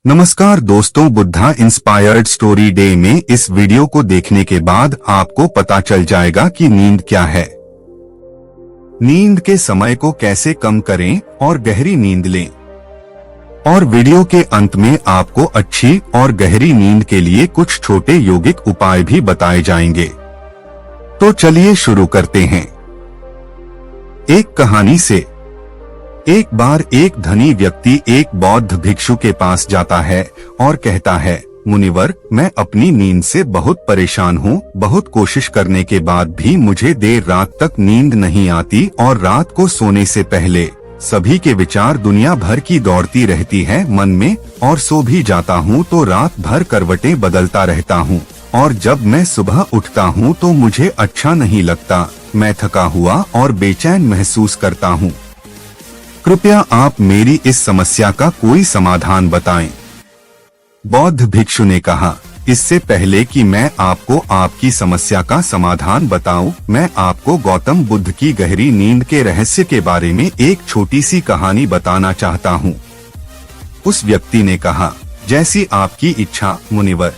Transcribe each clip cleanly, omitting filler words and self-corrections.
नमस्कार दोस्तों, Buddha inspired story day में इस वीडियो को देखने के बाद आपको पता चल जाएगा कि नींद क्या है, नींद के समय को कैसे कम करें और गहरी नींद लें। और वीडियो के अंत में आपको अच्छी और गहरी नींद के लिए कुछ छोटे योगिक उपाय भी बताए जाएंगे। तो चलिए शुरू करते हैं। एक कहानी से। एक बार एक धनी व्यक्ति एक बौद्ध भिक्षु के पास जाता है और कहता है, मुनिवर, मैं अपनी नींद से बहुत परेशान हूँ। बहुत कोशिश करने के बाद भी मुझे देर रात तक नींद नहीं आती और रात को सोने से पहले सभी के विचार दुनिया भर की दौड़ती रहती है मन में, और सो भी जाता हूँ तो रात भर करवटें बदलता रहता हूँ, और जब मैं सुबह उठता हूँ तो मुझे अच्छा नहीं लगता। मैं थका हुआ और बेचैन महसूस करता हूँ। कृपया आप मेरी इस समस्या का कोई समाधान बताएं। बौद्ध भिक्षु ने कहा, इससे पहले कि मैं आपको आपकी समस्या का समाधान बताऊं, मैं आपको गौतम बुद्ध की गहरी नींद के रहस्य के बारे में एक छोटी सी कहानी बताना चाहता हूं। उस व्यक्ति ने कहा, जैसी आपकी इच्छा मुनिवर।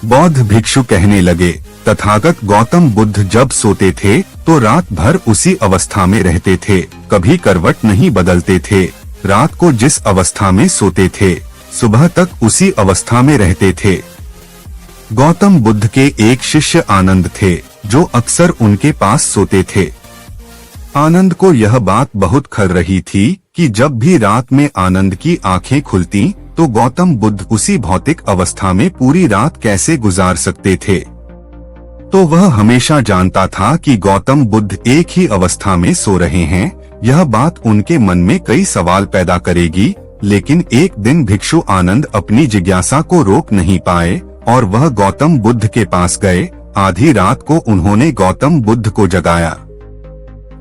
बौद्ध भिक्षु कहने लगे, तथागत गौतम बुद्ध जब सोते थे तो रात भर उसी अवस्था में रहते थे, कभी करवट नहीं बदलते थे। रात को जिस अवस्था में सोते थे सुबह तक उसी अवस्था में रहते थे। गौतम बुद्ध के एक शिष्य आनंद थे जो अक्सर उनके पास सोते थे। आनंद को यह बात बहुत खल रही थी कि जब भी रात में आनंद की आंखें खुलती तो गौतम बुद्ध उसी भौतिक अवस्था में पूरी रात कैसे गुजार सकते थे। तो वह हमेशा जानता था कि गौतम बुद्ध एक ही अवस्था में सो रहे हैं। यह बात उनके मन में कई सवाल पैदा करेगी, लेकिन एक दिन भिक्षु आनंद अपनी जिज्ञासा को रोक नहीं पाए और वह गौतम बुद्ध के पास गए। आधी रात को उन्होंने गौतम बुद्ध को जगाया।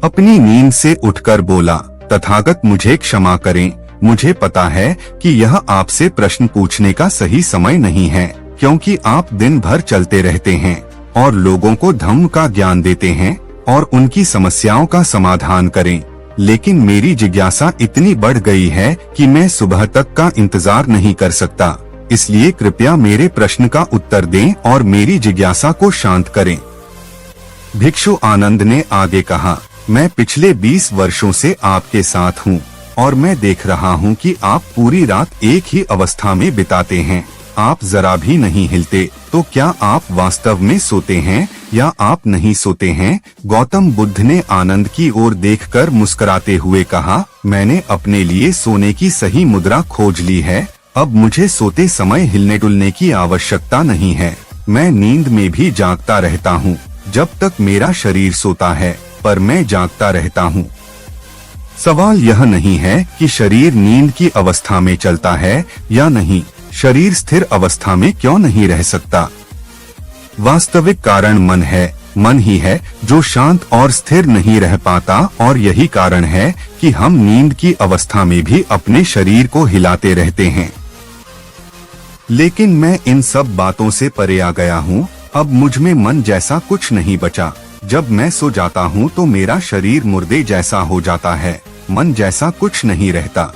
अपनी नींद से उठकर बोला, तथागत मुझे क्षमा करें, मुझे पता है कि यह आपसे प्रश्न पूछने का सही समय नहीं है, क्योंकि आप दिन भर चलते रहते हैं और लोगों को धम्म का ज्ञान देते हैं और उनकी समस्याओं का समाधान करें। लेकिन मेरी जिज्ञासा इतनी बढ़ गई है कि मैं सुबह तक का इंतजार नहीं कर सकता, इसलिए कृपया मेरे प्रश्न का उत्तर दें और मेरी जिज्ञासा को शांत करें। भिक्षु आनंद ने आगे कहा, मैं पिछले 20 वर्षों से आपके साथ हूँ और मैं देख रहा हूँ कि आप पूरी रात एक ही अवस्था में बिताते हैं। आप जरा भी नहीं हिलते, तो क्या आप वास्तव में सोते हैं या आप नहीं सोते हैं? गौतम बुद्ध ने आनंद की ओर देखकर मुस्कुराते हुए कहा, मैंने अपने लिए सोने की सही मुद्रा खोज ली है। अब मुझे सोते समय हिलने डुलने की आवश्यकता नहीं है। मैं नींद में भी जागता रहता हूँ जब तक मेरा शरीर सोता है, पर मैं जागता रहता हूँ। सवाल यह नहीं है कि शरीर नींद की अवस्था में चलता है या नहीं, शरीर स्थिर अवस्था में क्यों नहीं रह सकता। वास्तविक कारण मन है, मन ही है जो शांत और स्थिर नहीं रह पाता, और यही कारण है कि हम नींद की अवस्था में भी अपने शरीर को हिलाते रहते हैं। लेकिन मैं इन सब बातों से परे आ गया हूँ। अब मुझ में मन जैसा कुछ नहीं बचा। जब मैं सो जाता हूँ तो मेरा शरीर मुर्दे जैसा हो जाता है, मन जैसा कुछ नहीं रहता।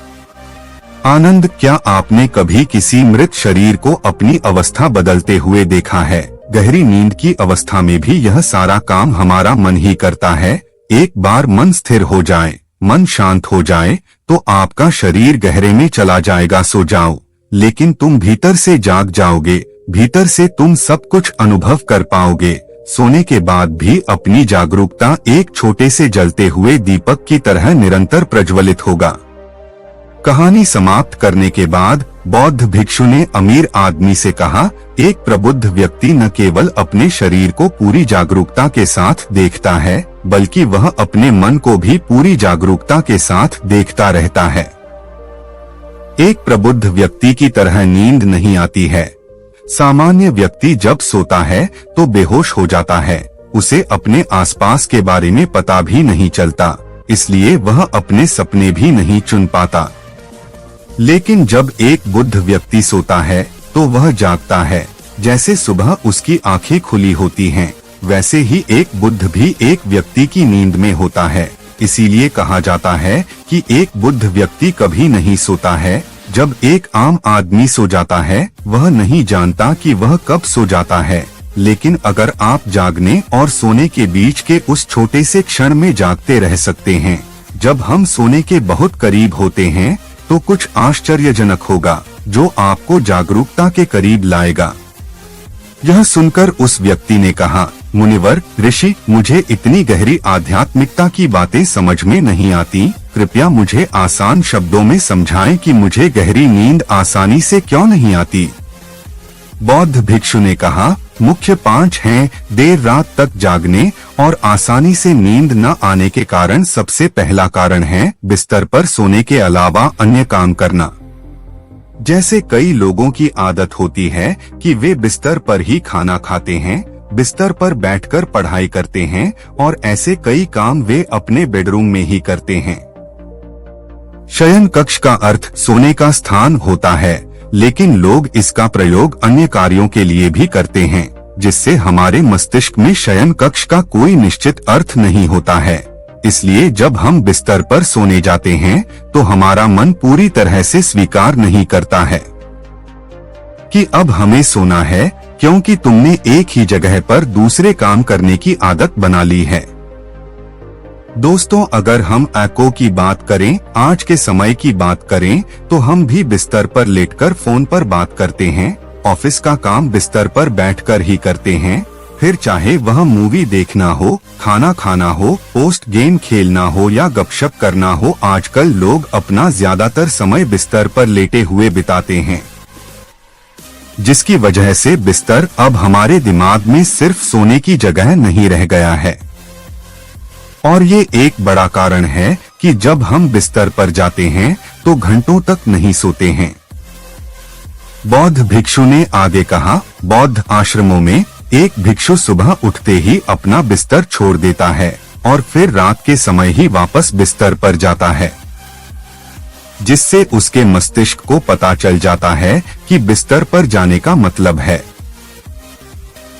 आनंद, क्या आपने कभी किसी मृत शरीर को अपनी अवस्था बदलते हुए देखा है? गहरी नींद की अवस्था में भी यह सारा काम हमारा मन ही करता है। एक बार मन स्थिर हो जाए, मन शांत हो जाए, तो आपका शरीर गहरे में चला जाएगा। सो जाओ, लेकिन तुम भीतर से जाग जाओगे, भीतर से तुम सब कुछ अनुभव कर पाओगे। सोने के बाद भी अपनी जागरूकता एक छोटे से जलते हुए दीपक की तरह निरंतर प्रज्वलित होगा। कहानी समाप्त करने के बाद बौद्ध भिक्षु ने अमीर आदमी से कहा, एक प्रबुद्ध व्यक्ति न केवल अपने शरीर को पूरी जागरूकता के साथ देखता है, बल्कि वह अपने मन को भी पूरी जागरूकता के साथ देखता रहता है। एक प्रबुद्ध व्यक्ति की तरह नींद नहीं आती है। सामान्य व्यक्ति जब सोता है तो बेहोश हो जाता है, उसे अपने आसपास के बारे में पता भी नहीं चलता, इसलिए वह अपने सपने भी नहीं चुन पाता। लेकिन जब एक बुद्ध व्यक्ति सोता है तो वह जागता है। जैसे सुबह उसकी आंखें खुली होती हैं, वैसे ही एक बुद्ध भी एक व्यक्ति की नींद में होता है। इसीलिए कहा जाता है कि एक बुद्ध व्यक्ति कभी नहीं सोता है, जब एक आम आदमी सो जाता है वह नहीं जानता कि वह कब सो जाता है, लेकिन अगर आप जागने और सोने के बीच के उस छोटे से क्षण में जागते रह सकते हैं, जब हम सोने के बहुत करीब होते हैं, तो कुछ आश्चर्यजनक होगा जो आपको जागरूकता के करीब लाएगा। यह सुनकर उस व्यक्ति ने कहा, मुनिवर ऋषि, मुझे इतनी गहरी आध्यात्मिकता की बातें समझ में नहीं आती, कृपया मुझे आसान शब्दों में समझाएं कि मुझे गहरी नींद आसानी से क्यों नहीं आती। बौद्ध भिक्षु ने कहा, मुख्य 5 हैं। देर रात तक जागने और आसानी से नींद न आने के कारण सबसे पहला कारण है बिस्तर पर सोने के अलावा अन्य काम करना। जैसे कई लोगों की आदत होती है कि वे बिस्तर पर ही खाना खाते हैं, बिस्तर पर बैठकर पढ़ाई करते हैं और ऐसे कई काम वे अपने बेडरूम में ही करते हैं। शयन कक्ष का अर्थ सोने का स्थान होता है, लेकिन लोग इसका प्रयोग अन्य कार्यों के लिए भी करते हैं, जिससे हमारे मस्तिष्क में शयन कक्ष का कोई निश्चित अर्थ नहीं होता है। इसलिए जब हम बिस्तर पर सोने जाते हैं तो हमारा मन पूरी तरह से स्वीकार नहीं करता है कि अब हमें सोना है, क्योंकि तुमने एक ही जगह पर दूसरे काम करने की आदत बना ली है। दोस्तों, अगर हम एको की बात करें, आज के समय की बात करें, तो हम भी बिस्तर पर लेटकर फोन पर बात करते हैं, ऑफिस का काम बिस्तर पर बैठकर ही करते हैं, फिर चाहे वह मूवी देखना हो, खाना खाना हो, पोस्ट गेम खेलना हो या गपशप करना हो, आजकल लोग अपना ज्यादातर समय बिस्तर पर लेटे हुए बिताते हैं, जिसकी वजह से बिस्तर अब हमारे दिमाग में सिर्फ सोने की जगह नहीं रह गया है। और ये एक बड़ा कारण है कि जब हम बिस्तर पर जाते हैं तो घंटों तक नहीं सोते हैं। बौद्ध भिक्षु ने आगे कहा, बौद्ध आश्रमों में एक भिक्षु सुबह उठते ही अपना बिस्तर छोड़ देता है और फिर रात के समय ही वापस बिस्तर पर जाता है, जिससे उसके मस्तिष्क को पता चल जाता है कि बिस्तर पर जाने का मतलब है।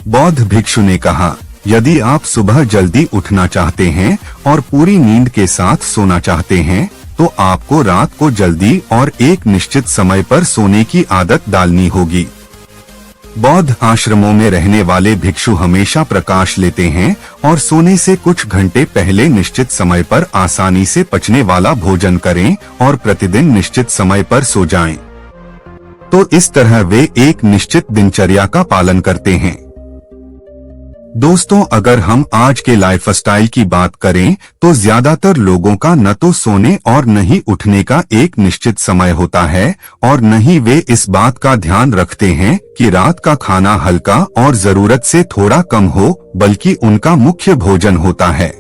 बौद्ध भिक्षु ने कहा, यदि आप सुबह जल्दी उठना चाहते हैं और पूरी नींद के साथ सोना चाहते हैं, तो आपको रात को जल्दी और एक निश्चित समय पर सोने की आदत डालनी होगी। बौद्ध आश्रमों में रहने वाले भिक्षु हमेशा प्रकाश लेते हैं और सोने से कुछ घंटे पहले निश्चित समय पर आसानी से पचने वाला भोजन करें और प्रतिदिन निश्चित समय पर सो जाएं। तो इस तरह वे एक निश्चित दिनचर्या का पालन करते हैं। दोस्तों, अगर हम आज के लाइफस्टाइल की बात करें तो ज्यादातर लोगों का न तो सोने और न ही उठने का एक निश्चित समय होता है और न ही वे इस बात का ध्यान रखते हैं कि रात का खाना हल्का और जरूरत से थोड़ा कम हो, बल्कि उनका मुख्य भोजन होता है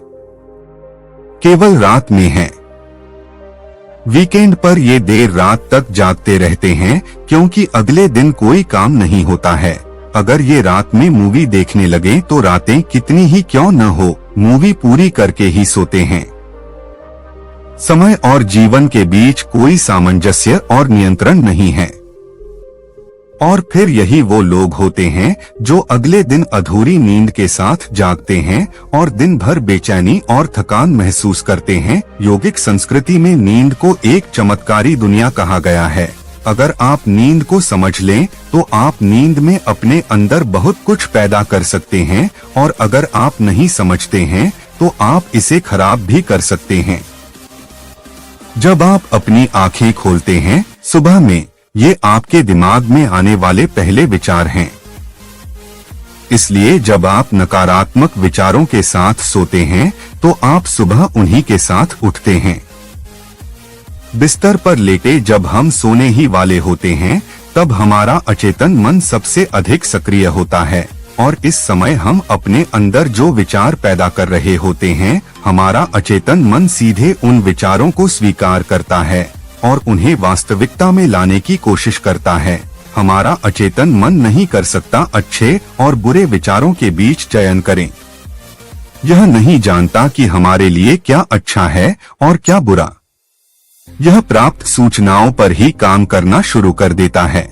केवल रात में है। वीकेंड पर ये देर रात तक जागते रहते हैं क्योंकि अगले दिन कोई काम नहीं होता है। अगर ये रात में मूवी देखने लगे तो रातें कितनी ही क्यों न हो, मूवी पूरी करके ही सोते हैं। समय और जीवन के बीच कोई सामंजस्य और नियंत्रण नहीं है। और फिर यही वो लोग होते हैं जो अगले दिन अधूरी नींद के साथ जागते हैं और दिन भर बेचैनी और थकान महसूस करते हैं। योगिक संस्कृति में नींद को एक चमत्कारी दुनिया कहा गया है। अगर आप नींद को समझ लें तो आप नींद में अपने अंदर बहुत कुछ पैदा कर सकते हैं, और अगर आप नहीं समझते हैं तो आप इसे खराब भी कर सकते हैं। जब आप अपनी आंखें खोलते हैं सुबह में, ये आपके दिमाग में आने वाले पहले विचार हैं। इसलिए जब आप नकारात्मक विचारों के साथ सोते हैं तो आप सुबह उन्हीं के साथ उठते हैं। बिस्तर पर लेटे जब हम सोने ही वाले होते हैं, तब हमारा अचेतन मन सबसे अधिक सक्रिय होता है और इस समय हम अपने अंदर जो विचार पैदा कर रहे होते हैं, हमारा अचेतन मन सीधे उन विचारों को स्वीकार करता है और उन्हें वास्तविकता में लाने की कोशिश करता है। हमारा अचेतन मन नहीं कर सकता अच्छे और बुरे विचारों के बीच चयन करें। यह नहीं जानता कि हमारे लिए क्या अच्छा है और क्या बुरा। यह प्राप्त सूचनाओं पर ही काम करना शुरू कर देता है।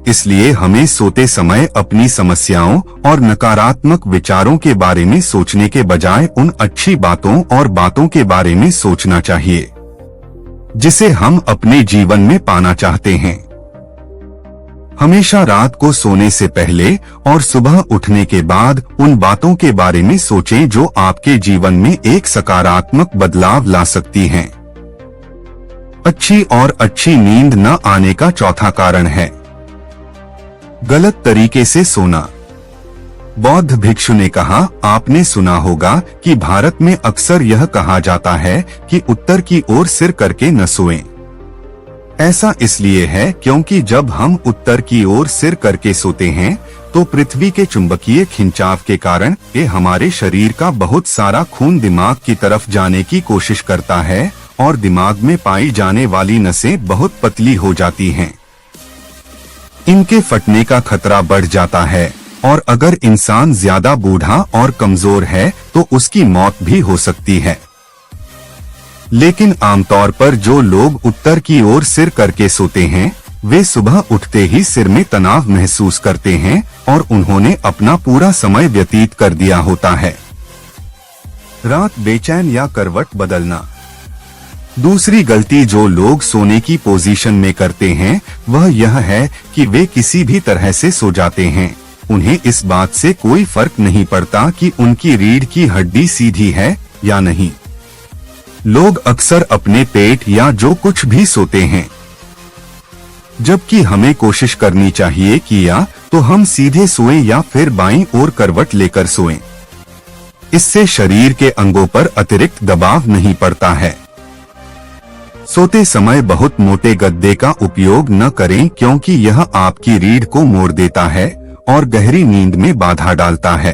इसलिए हमें सोते समय अपनी समस्याओं और नकारात्मक विचारों के बारे में सोचने के बजाय उन अच्छी बातों और बातों के बारे में सोचना चाहिए जिसे हम अपने जीवन में पाना चाहते हैं। हमेशा रात को सोने से पहले और सुबह उठने के बाद उन बातों के बारे में सोचें जो आपके जीवन में एक सकारात्मक बदलाव ला सकती हैं। अच्छी नींद न आने का चौथा कारण है गलत तरीके से सोना। बौद्ध भिक्षु ने कहा, आपने सुना होगा कि भारत में अक्सर यह कहा जाता है कि उत्तर की ओर सिर करके न सोएं। ऐसा इसलिए है क्योंकि जब हम उत्तर की ओर सिर करके सोते हैं तो पृथ्वी के चुंबकीय खिंचाव के कारण ये हमारे शरीर का बहुत सारा खून दिमाग की तरफ जाने की कोशिश करता है और दिमाग में पाई जाने वाली नसें बहुत पतली हो जाती हैं। इनके फटने का खतरा बढ़ जाता है और अगर इंसान ज्यादा बूढ़ा और कमजोर है तो उसकी मौत भी हो सकती है। लेकिन आमतौर पर जो लोग उत्तर की ओर सिर करके सोते हैं वे सुबह उठते ही सिर में तनाव महसूस करते हैं और उन्होंने अपना पूरा समय व्यतीत कर दिया होता है। रात बेचैन या करवट बदलना। दूसरी गलती जो लोग सोने की पोजीशन में करते हैं वह यह है कि वे किसी भी तरह से सो जाते हैं। उन्हें इस बात से कोई फर्क नहीं पड़ता कि उनकी रीढ़ की हड्डी सीधी है या नहीं। लोग अक्सर अपने पेट या जो कुछ भी सोते हैं, जबकि हमें कोशिश करनी चाहिए कि या तो हम सीधे सोएं या फिर बाईं ओर करवट लेकर सोएं। इससे शरीर के अंगों पर अतिरिक्त दबाव नहीं पड़ता है। सोते समय बहुत मोटे गद्दे का उपयोग न करें क्योंकि यह आपकी रीढ़ को मोड़ देता है और गहरी नींद में बाधा डालता है।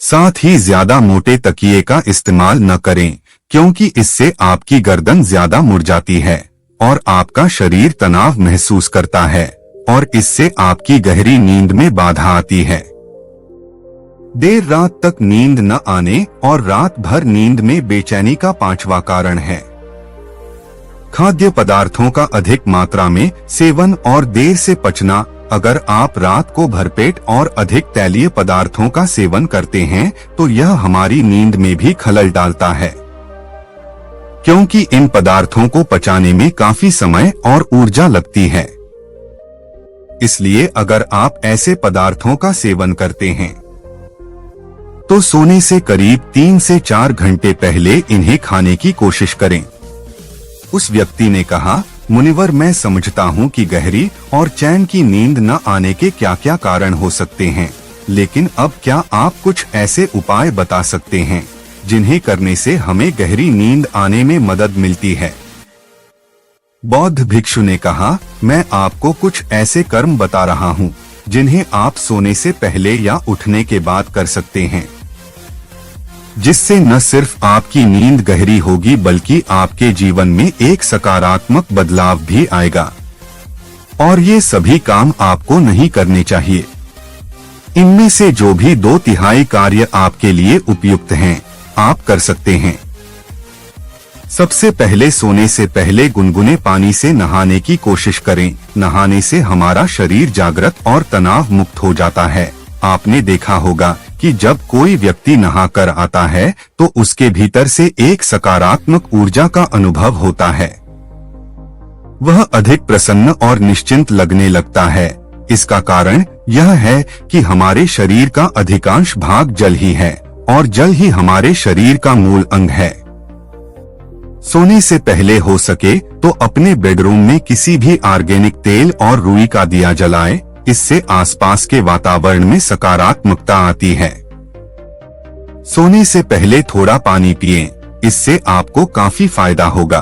साथ ही ज्यादा मोटे तकिए का इस्तेमाल न करें क्योंकि इससे आपकी गर्दन ज्यादा मुड़ जाती है और आपका शरीर तनाव महसूस करता है और इससे आपकी गहरी नींद में बाधा आती है। देर रात तक नींद न आने और रात भर नींद में बेचैनी का पांचवा कारण है खाद्य पदार्थों का अधिक मात्रा में सेवन और देर से पचना। अगर आप रात को भरपेट और अधिक तैलीय पदार्थों का सेवन करते हैं तो यह हमारी नींद में भी खलल डालता है, क्योंकि इन पदार्थों को पचाने में काफी समय और ऊर्जा लगती है। इसलिए अगर आप ऐसे पदार्थों का सेवन करते हैं तो सोने से करीब 3 से 4 घंटे पहले इन्हें खाने की कोशिश करें। उस व्यक्ति ने कहा, मुनिवर, मैं समझता हूँ कि गहरी और चैन की नींद न आने के क्या क्या कारण हो सकते हैं, लेकिन अब क्या आप कुछ ऐसे उपाय बता सकते हैं जिन्हें करने से हमें गहरी नींद आने में मदद मिलती है? बौद्ध भिक्षु ने कहा, मैं आपको कुछ ऐसे कर्म बता रहा हूँ जिन्हें आप सोने से पहले या उठने के बाद कर सकते हैं, जिससे न सिर्फ आपकी नींद गहरी होगी बल्कि आपके जीवन में एक सकारात्मक बदलाव भी आएगा। और ये सभी काम आपको नहीं करने चाहिए। इनमें से जो भी 2/3 कार्य आपके लिए उपयुक्त हैं, आप कर सकते हैं। सबसे पहले सोने से पहले गुनगुने पानी से नहाने की कोशिश करें। नहाने से हमारा शरीर जागृत और तनाव मुक्त हो जाता है। आपने देखा होगा कि जब कोई व्यक्ति नहाकर आता है तो उसके भीतर से एक सकारात्मक ऊर्जा का अनुभव होता है। वह अधिक प्रसन्न और निश्चिंत लगने लगता है। इसका कारण यह है कि हमारे शरीर का अधिकांश भाग जल ही है और जल ही हमारे शरीर का मूल अंग है। सोने से पहले हो सके तो अपने बेडरूम में किसी भी ऑर्गेनिक तेल और रुई का दिया जलाएं। इससे आसपास के वातावरण में सकारात्मकता आती है। सोने से पहले थोड़ा पानी पिएं, इससे आपको काफी फायदा होगा।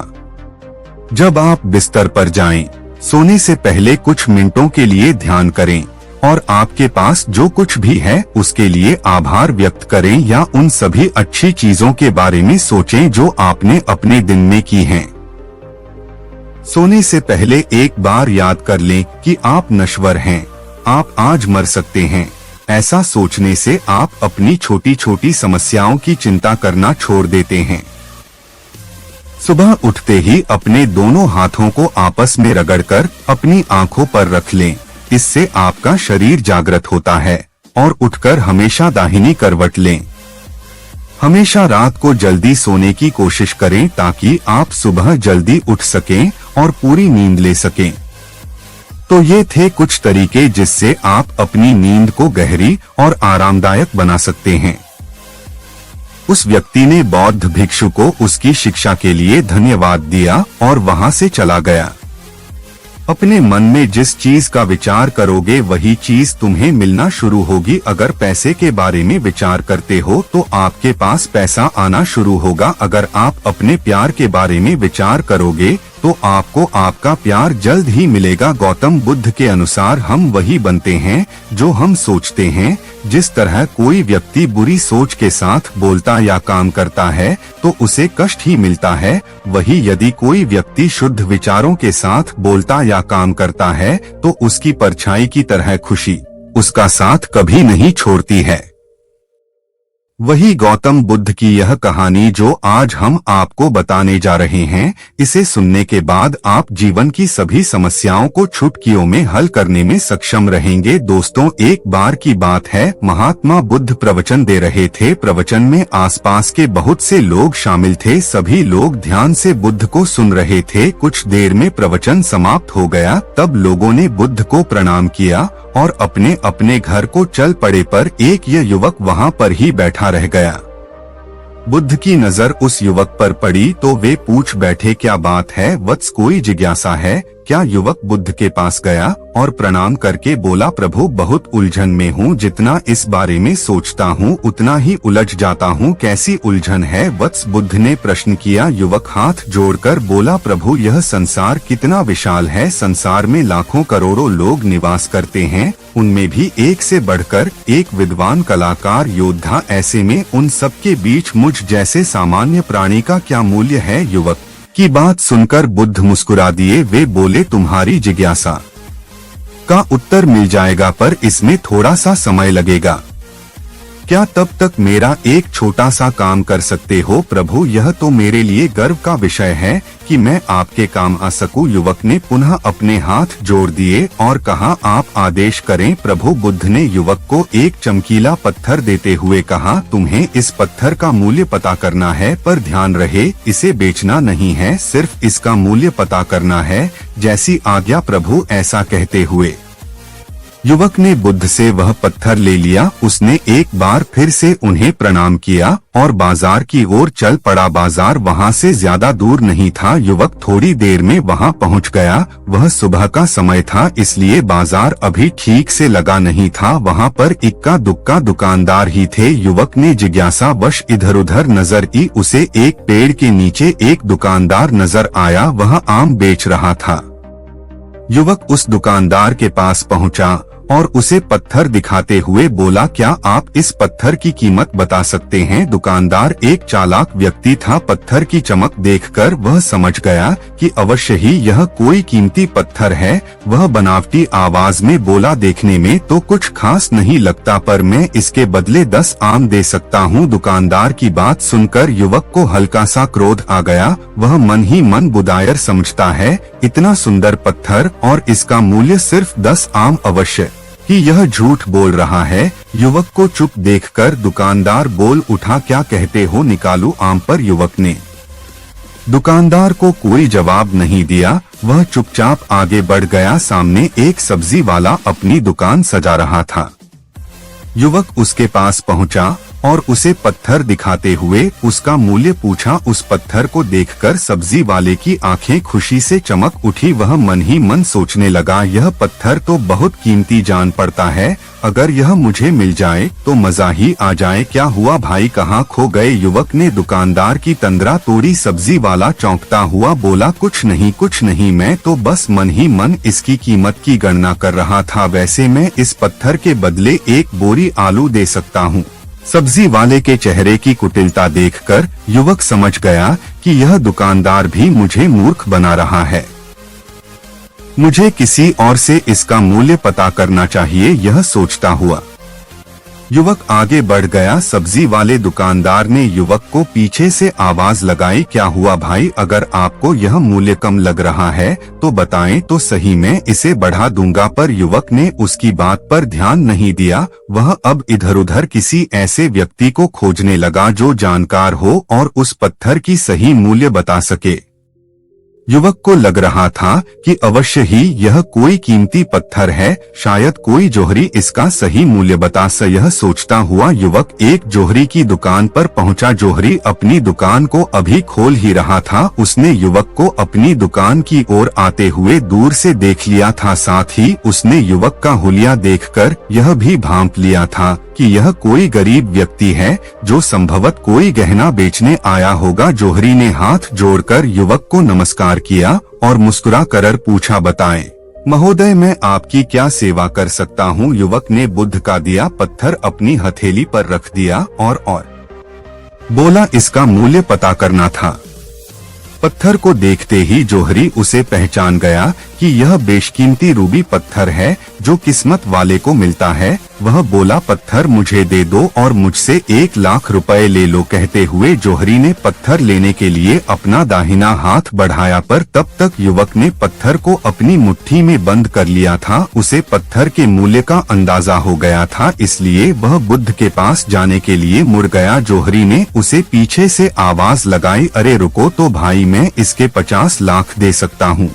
जब आप बिस्तर पर जाएं, सोने से पहले कुछ मिनटों के लिए ध्यान करें और आपके पास जो कुछ भी है उसके लिए आभार व्यक्त करें या उन सभी अच्छी चीजों के बारे में सोचें जो आपने अपने दिन में की हैं। सोने से पहले एक बार याद कर लें कि आप नश्वर हैं, आप आज मर सकते हैं। ऐसा सोचने से आप अपनी छोटी छोटी समस्याओं की चिंता करना छोड़ देते हैं। सुबह उठते ही अपने दोनों हाथों को आपस में रगड़कर अपनी आंखों पर रख लें। इससे आपका शरीर जागृत होता है और उठकर हमेशा दाहिनी करवट लें। हमेशा रात को जल्दी सोने की कोशिश करें ताकि आप सुबह जल्दी उठ सकें और पूरी नींद ले सकें। तो ये थे कुछ तरीके जिससे आप अपनी नींद को गहरी और आरामदायक बना सकते हैं। उस व्यक्ति ने बौद्ध भिक्षु को उसकी शिक्षा के लिए धन्यवाद दिया और वहां से चला गया। अपने मन में जिस चीज का विचार करोगे वही चीज तुम्हें मिलना शुरू होगी। अगर पैसे के बारे में विचार करते हो तो आपके पास पैसा आना शुरू होगा। अगर आप अपने प्यार के बारे में विचार करोगे तो आपको आपका प्यार जल्द ही मिलेगा। गौतम बुद्ध के अनुसार हम वही बनते हैं जो हम सोचते हैं। जिस तरह कोई व्यक्ति बुरी सोच के साथ बोलता या काम करता है तो उसे कष्ट ही मिलता है, वही यदि कोई व्यक्ति शुद्ध विचारों के साथ बोलता या काम करता है तो उसकी परछाई की तरह खुशी उसका साथ कभी नहीं छोड़ती है। वही गौतम बुद्ध की यह कहानी जो आज हम आपको बताने जा रहे हैं, इसे सुनने के बाद आप जीवन की सभी समस्याओं को चुटकियों में हल करने में सक्षम रहेंगे। दोस्तों, एक बार की बात है, महात्मा बुद्ध प्रवचन दे रहे थे। प्रवचन में आसपास के बहुत से लोग शामिल थे। सभी लोग ध्यान से बुद्ध को सुन रहे थे। कुछ देर में प्रवचन समाप्त हो गया। तब लोगों ने बुद्ध को प्रणाम किया और अपने अपने घर को चल पड़े। पर एक यह युवक वहां पर ही बैठा रह गया। बुद्ध की नजर उस युवक पर पड़ी तो वे पूछ बैठे, क्या बात है वत्स, कोई जिज्ञासा है क्या? युवक बुद्ध के पास गया और प्रणाम करके बोला, प्रभु बहुत उलझन में हूँ। जितना इस बारे में सोचता हूँ उतना ही उलझ जाता हूँ। कैसी उलझन है वत्स? बुद्ध ने प्रश्न किया। युवक हाथ जोड़कर बोला, प्रभु यह संसार कितना विशाल है। संसार में लाखों करोड़ों लोग निवास करते हैं, उनमें भी एक से बढ़कर एक विद्वान, कलाकार, योद्धा। ऐसे में उन सब के बीच मुझ जैसे सामान्य प्राणी का क्या मूल्य है? युवक की बात सुनकर बुद्ध मुस्कुरा दिए। वे बोले, तुम्हारी जिज्ञासा का उत्तर मिल जाएगा पर इसमें थोड़ा सा समय लगेगा। क्या तब तक मेरा एक छोटा सा काम कर सकते हो? प्रभु यह तो मेरे लिए गर्व का विषय है कि मैं आपके काम आ सकूं। युवक ने पुनः अपने हाथ जोड़ दिए और कहा, आप आदेश करें प्रभु। बुद्ध ने युवक को एक चमकीला पत्थर देते हुए कहा, तुम्हें इस पत्थर का मूल्य पता करना है, पर ध्यान रहे इसे बेचना नहीं है, सिर्फ इसका मूल्य पता करना है। जैसी आज्ञा प्रभु। ऐसा कहते हुए युवक ने बुद्ध से वह पत्थर ले लिया। उसने एक बार फिर से उन्हें प्रणाम किया और बाजार की ओर चल पड़ा। बाजार वहां से ज्यादा दूर नहीं था। युवक थोड़ी देर में वहां पहुंच गया। वह सुबह का समय था, इसलिए बाजार अभी ठीक से लगा नहीं था। वहां पर इक्का दुक्का दुकानदार ही थे। युवक ने जिज्ञासावश इधर-उधर नजर की। उसे एक पेड़ के नीचे एक दुकानदार नजर आया, वह आम बेच रहा था। युवक उस दुकानदार के पास पहुंचा और उसे पत्थर दिखाते हुए बोला, क्या आप इस पत्थर की कीमत बता सकते हैं? दुकानदार एक चालाक व्यक्ति था। पत्थर की चमक देखकर वह समझ गया कि अवश्य ही यह कोई कीमती पत्थर है। वह बनावटी आवाज में बोला, देखने में तो कुछ खास नहीं लगता, पर मैं इसके बदले 10 आम दे सकता हूँ। दुकानदार की बात सुनकर युवक को हल्का सा क्रोध आ गया। वह मन ही मन बुदायर समझता है, इतना सुंदर पत्थर और इसका मूल्य सिर्फ 10 आम, अवश्य कि यह झूठ बोल रहा है। युवक को चुप देखकर दुकानदार बोल उठा, क्या कहते हो, निकालूं आम? पर युवक ने दुकानदार को कोई जवाब नहीं दिया। वह चुपचाप आगे बढ़ गया। सामने एक सब्जी वाला अपनी दुकान सजा रहा था। युवक उसके पास पहुंचा और उसे पत्थर दिखाते हुए उसका मूल्य पूछा। उस पत्थर को देखकर सब्जी वाले की आंखें खुशी से चमक उठी। वह मन ही मन सोचने लगा, यह पत्थर तो बहुत कीमती जान पड़ता है। अगर यह मुझे मिल जाए तो मजा ही आ जाए। क्या हुआ भाई, कहाँ खो गए? युवक ने दुकानदार की तंद्रा तोड़ी। सब्जी वाला चौंकता हुआ बोला, कुछ नहीं, मैं तो बस मन ही मन इसकी कीमत की गणना कर रहा था। वैसे मैं इस पत्थर के बदले एक बोरी आलू दे सकता हूँ। सब्जी वाले के चेहरे की कुटिलता देखकर युवक समझ गया कि यह दुकानदार भी मुझे मूर्ख बना रहा है। मुझे किसी और से इसका मूल्य पता करना चाहिए, यह सोचता हुआ युवक आगे बढ़ गया। सब्जी वाले दुकानदार ने युवक को पीछे से आवाज लगाई, क्या हुआ भाई, अगर आपको यह मूल्य कम लग रहा है तो बताएं तो सही, मैं इसे बढ़ा दूंगा। पर युवक ने उसकी बात पर ध्यान नहीं दिया। वह अब इधर उधर किसी ऐसे व्यक्ति को खोजने लगा जो जानकार हो और उस पत्थर की सही मूल्य बता सके। युवक को लग रहा था कि अवश्य ही यह कोई कीमती पत्थर है, शायद कोई जोहरी इसका सही मूल्य बता सके। यह सोचता हुआ युवक एक जोहरी की दुकान पर पहुंचा। जोहरी अपनी दुकान को अभी खोल ही रहा था। उसने युवक को अपनी दुकान की ओर आते हुए दूर से देख लिया था। साथ ही उसने युवक का हुलिया देखकर यह भी भांप लिया था कि यह कोई गरीब व्यक्ति है जो संभवत कोई गहना बेचने आया होगा। जोहरी ने हाथ जोड़कर युवक को नमस्कार किया और मुस्कुरा कर पूछा, बताएं महोदय, मैं आपकी क्या सेवा कर सकता हूँ। युवक ने बुद्ध का दिया पत्थर अपनी हथेली पर रख दिया और बोला, इसका मूल्य पता करना था। पत्थर को देखते ही जोहरी उसे पहचान गया कि यह बेशकीमती रूबी पत्थर है जो किस्मत वाले को मिलता है। वह बोला, पत्थर मुझे दे दो और मुझसे 1 लाख रुपए ले लो। कहते हुए जोहरी ने पत्थर लेने के लिए अपना दाहिना हाथ बढ़ाया, पर तब तक युवक ने पत्थर को अपनी मुट्ठी में बंद कर लिया था। उसे पत्थर के मूल्य का अंदाजा हो गया था, इसलिए वह बुद्ध के पास जाने के लिए मुड़ गया। जोहरी ने उसे पीछे से आवाज लगाई, अरे रुको तो भाई, मैं इसके 50 लाख दे सकता हूँ।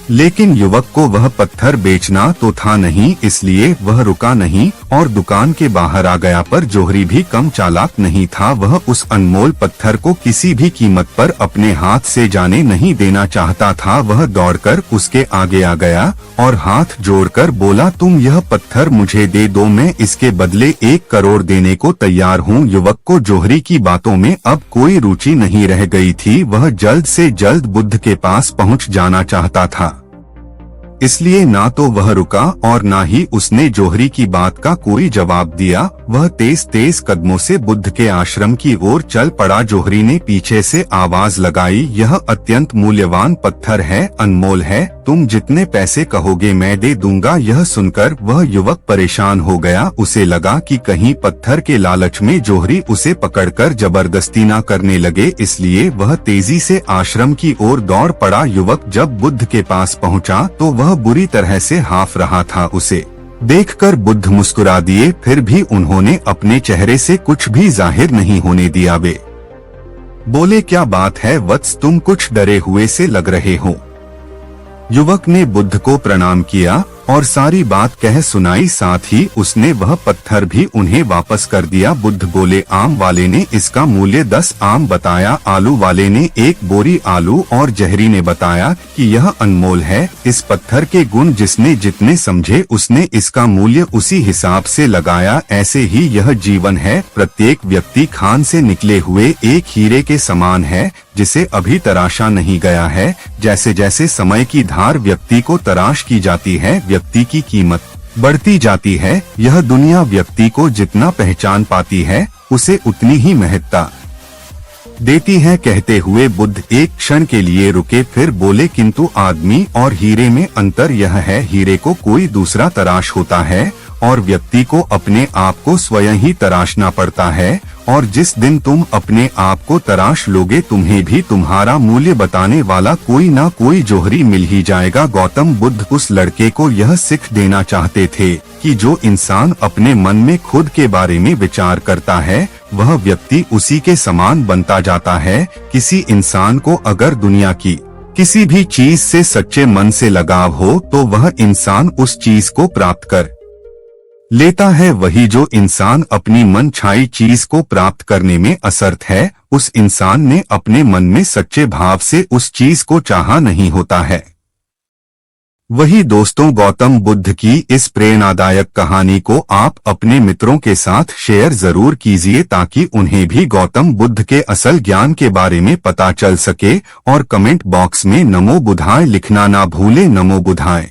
लेकिन युवक को वह पत्थर बेचना तो था नहीं, इसलिए वह रुका नहीं और दुकान के बाहर आ गया। पर जोहरी भी कम चालाक नहीं था। वह उस अनमोल पत्थर को किसी भी कीमत पर अपने हाथ से जाने नहीं देना चाहता था। वह दौड़कर उसके आगे आ गया और हाथ जोड़कर बोला, तुम यह पत्थर मुझे दे दो, मैं इसके बदले 1 करोड़ देने को तैयार हूँ। युवक को जोहरी की बातों में अब कोई रुचि नहीं रह गई थी। वह जल्द से जल्द बुद्ध के पास पहुँच जाना चाहता था, इसलिए ना तो वह रुका और ना ही उसने जोहरी की बात का कोई जवाब दिया। वह तेज तेज कदमों से बुद्ध के आश्रम की ओर चल पड़ा। जोहरी ने पीछे से आवाज लगाई, यह अत्यंत मूल्यवान पत्थर है, अनमोल है, तुम जितने पैसे कहोगे मैं दे दूंगा। यह सुनकर वह युवक परेशान हो गया। उसे लगा कि कहीं पत्थर के लालच में जोहरी उसे पकड़कर जबरदस्ती न करने लगे, इसलिए वह तेजी से आश्रम की ओर दौड़ पड़ा। युवक जब बुद्ध के पास पहुंचा तो वह बुरी तरह से हाफ रहा था। उसे देखकर बुद्ध मुस्कुरा दिए, फिर भी उन्होंने अपने चेहरे से कुछ भी जाहिर नहीं होने दिया। वे बोले, क्या बात है वत्स, तुम कुछ डरे हुए से लग रहे हो। युवक ने बुद्ध को प्रणाम किया और सारी बात कह सुनाई। साथ ही उसने वह पत्थर भी उन्हें वापस कर दिया। बुद्ध बोले, आम वाले ने इसका मूल्य 10 आम बताया, आलू वाले ने 1 बोरी आलू और जहरी ने बताया कि यह अनमोल है। इस पत्थर के गुण जिसने जितने समझे उसने इसका मूल्य उसी हिसाब से लगाया। ऐसे ही यह जीवन है, प्रत्येक व्यक्ति खान से निकले हुए एक हीरे के समान है जिसे अभी तराशा नहीं गया है। जैसे जैसे समय की धार व्यक्ति को तराश की जाती है, व्यक्ति की कीमत बढ़ती जाती है। यह दुनिया व्यक्ति को जितना पहचान पाती है उसे उतनी ही महत्ता देती है। कहते हुए बुद्ध एक क्षण के लिए रुके, फिर बोले, किंतु आदमी और हीरे में अंतर यह है, हीरे को कोई दूसरा तराश होता है और व्यक्ति को अपने आप को स्वयं ही तराशना पड़ता है। और जिस दिन तुम अपने आप को तराश लोगे तुम्हें भी तुम्हारा मूल्य बताने वाला कोई ना कोई जोहरी मिल ही जाएगा। गौतम बुद्ध उस लड़के को यह सीख देना चाहते थे कि जो इंसान अपने मन में खुद के बारे में विचार करता है वह व्यक्ति उसी के समान बनता जाता है। किसी इंसान को अगर दुनिया की किसी भी चीज से सच्चे मन से लगाव हो तो वह इंसान उस चीज को प्राप्त कर लेता है। वही जो इंसान अपनी मन छाई चीज को प्राप्त करने में असमर्थ है उस इंसान ने अपने मन में सच्चे भाव से उस चीज को चाहा नहीं होता है। वही दोस्तों, गौतम बुद्ध की इस प्रेरणादायक कहानी को आप अपने मित्रों के साथ शेयर जरूर कीजिए ताकि उन्हें भी गौतम बुद्ध के असल ज्ञान के बारे में पता चल सके। और कमेंट बॉक्स में नमो बुद्धाय लिखना ना भूले। नमो बुद्धाय।